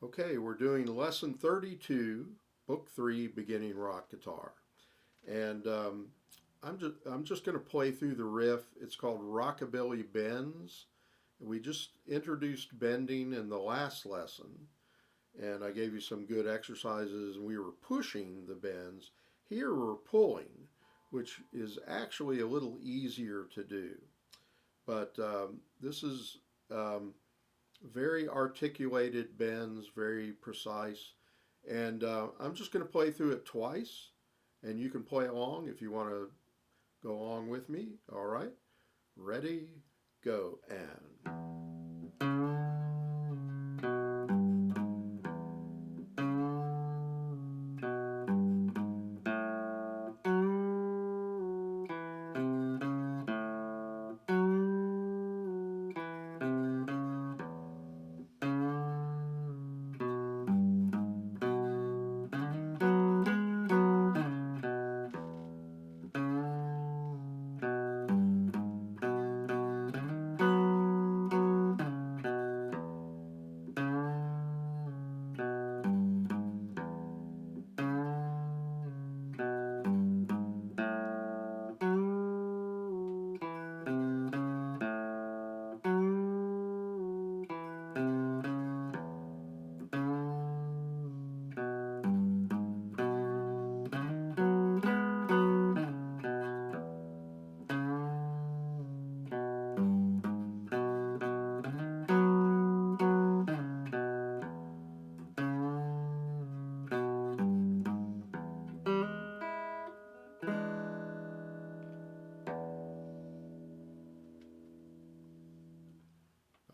Okay, we're doing lesson 32, book 3, beginning rock guitar. And I'm just going to play through the riff. It's called Rockabilly Bends. We just introduced bending in the last lesson, and I gave you some good exercises, and we were pushing the bends. Here we're pulling, which is actually a little easier to do. But this is very articulated bends, very precise. And I'm just going to play through it twice, and you can play along if you want to go along with me. All right, ready, go, and.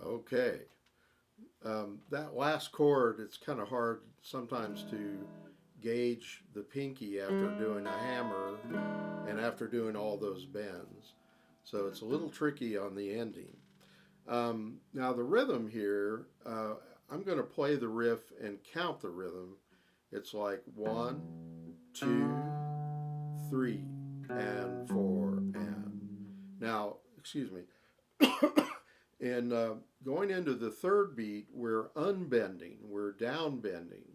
Okay, that last chord, it's kind of hard sometimes to gauge the pinky after doing a hammer and after doing all those bends. So it's a little tricky on the ending. Now, the rhythm here, I'm going to play the riff and count the rhythm. It's like 1, 2, 3, and 4, and. Now, excuse me. And going into the third beat, we're unbending, we're downbending.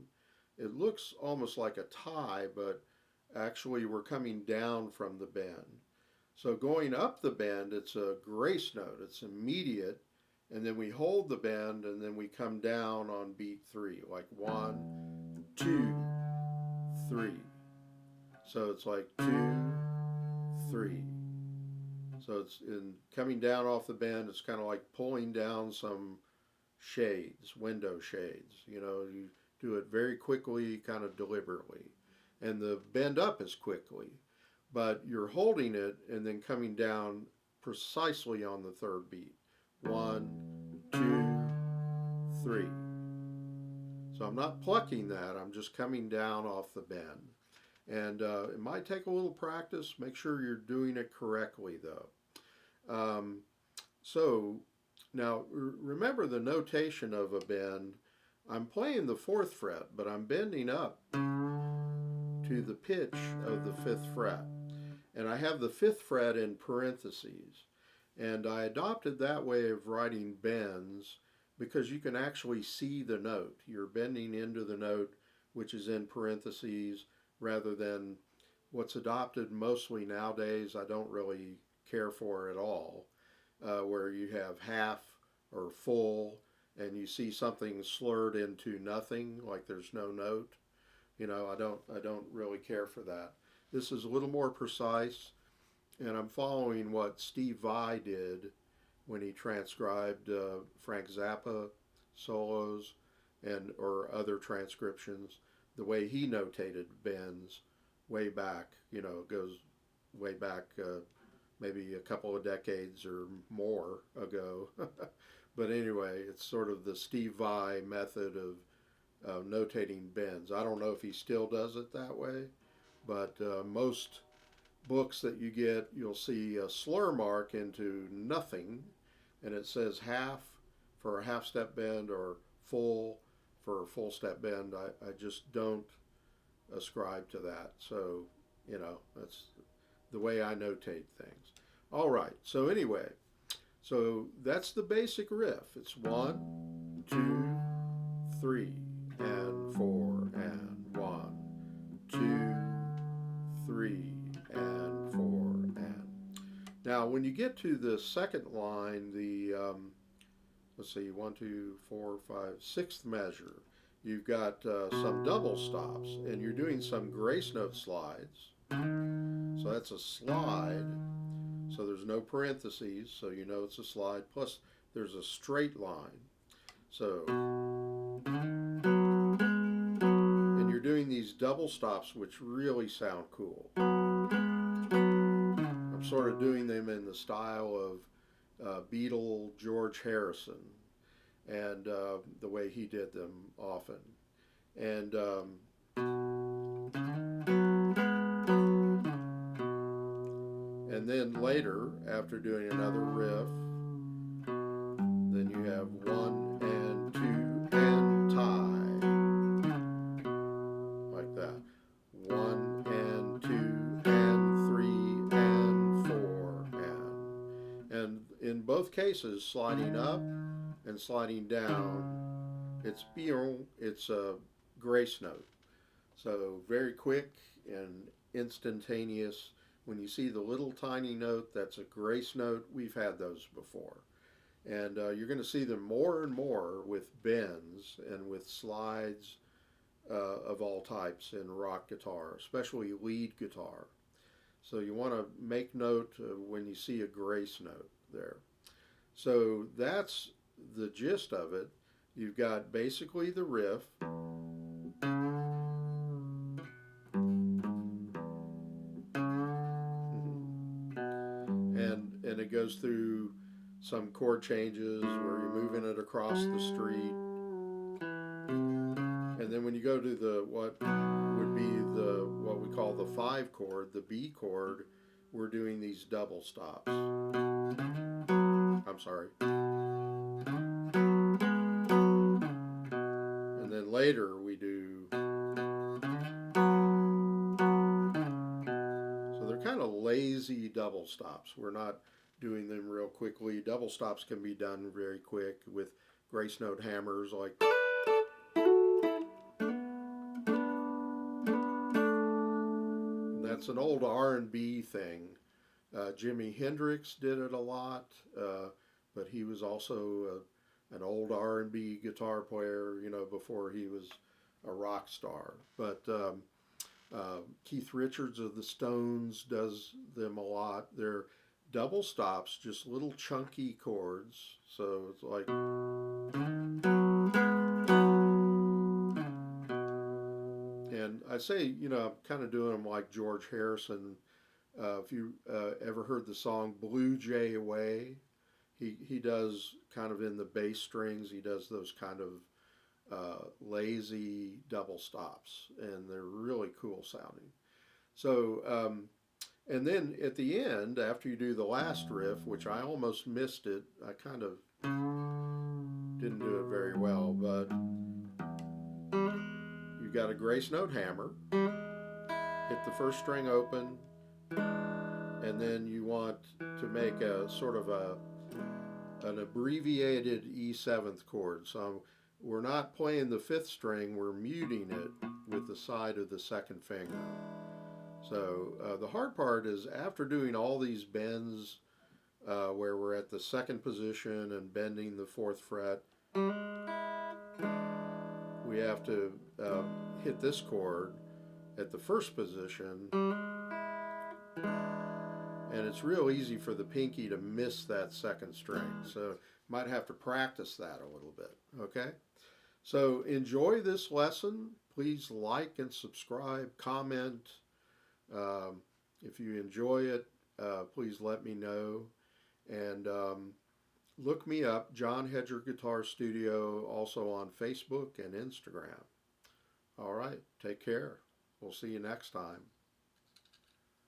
It looks almost like a tie, but actually we're coming down from the bend. So going up the bend, it's a grace note, it's immediate, and then we hold the bend and then we come down on beat 3, like 1, 2, 3. So it's like 2, 3. So it's in coming down off the bend, it's kind of like pulling down some shades, window shades. You do it very quickly, kind of deliberately. And the bend up is quickly, but you're holding it and then coming down precisely on the third beat. 1, 2, 3. So I'm not plucking that, I'm just coming down off the bend. And it might take a little practice. Make sure you're doing it correctly, though. Um, so now remember the notation of a bend. I'm playing the fourth fret, but I'm bending up to the pitch of the fifth fret. And I have the fifth fret in parentheses. And I adopted that way of writing bends because you can actually see the note. You're bending into the note, which is in parentheses, rather than what's adopted mostly nowadays, I don't really care for at all, where you have half or full and you see something slurred into nothing, like there's no note. I don't really care for that. This is a little more precise, and I'm following what Steve Vai did when he transcribed Frank Zappa solos and or other transcriptions. The way he notated bends way back, goes way back, maybe a couple of decades or more ago. But anyway, it's sort of the Steve Vai method of notating bends. I don't know if he still does it that way, but most books that you get, you'll see a slur mark into nothing, and it says half for a half step bend or full for a full step bend. I just don't ascribe to that. So, that's the way I notate things. All right. So, anyway, so that's the basic riff. It's 1, 2, 3. and 4 and 1, 2, 3 and 4 and. Now when you get to the second line, the let's see, 1, 2, 4, 5, sixth measure, you've got some double stops, and you're doing some grace note slides. So that's a slide. So there's no parentheses, so you know it's a slide. Plus, there's a straight line. So, and you're doing these double stops, which really sound cool. I'm sort of doing them in the style of Beatle George Harrison, and the way he did them often. And and then later, after doing another riff, then you have 1 and 2 and tie, like that. 1 and 2 and 3 and 4 and in both cases, sliding up and sliding down, it's a grace note. So very quick and instantaneous. When you see the little tiny note, that's a grace note. We've had those before. And you're going to see them more and more with bends and with slides of all types in rock guitar, especially lead guitar. So you want to make note when you see a grace note there. So that's the gist of it. You've got basically the riff. And it goes through some chord changes where you're moving it across the street. And then when you go to the what would be what we call the 5 chord, the B chord, we're doing these double stops. I'm sorry. And then later we do. So they're kind of lazy double stops. We're not doing them real quickly. Double stops can be done very quick with grace note hammers like. That's an old R&B thing. Jimi Hendrix did it a lot, but he was also an old R&B guitar player, you know, before he was a rock star. But Keith Richards of the Stones does them a lot. They're double stops, just little chunky chords. So it's like. And I say, you know, I'm kind of doing them like George Harrison. If you ever heard the song Blue Jay Away, he does kind of in the bass strings, he does those kind of lazy double stops, and they're really cool sounding. So, and then at the end, after you do the last riff, which I almost missed it, I kind of didn't do it very well, but you got a grace note hammer, hit the first string open, and then you want to make a sort of an abbreviated E7th chord. So we're not playing the 5th string, we're muting it with the side of the 2nd finger. So the hard part is after doing all these bends where we're at the 2nd position and bending the 4th fret, we have to hit this chord at the 1st position, and it's real easy for the pinky to miss that 2nd string. So you might have to practice that a little bit, okay? So enjoy this lesson. Please like and subscribe, comment. If you enjoy it, please let me know. And look me up, John Hedger Guitar Studio, also on Facebook and Instagram. All right, take care. We'll see you next time.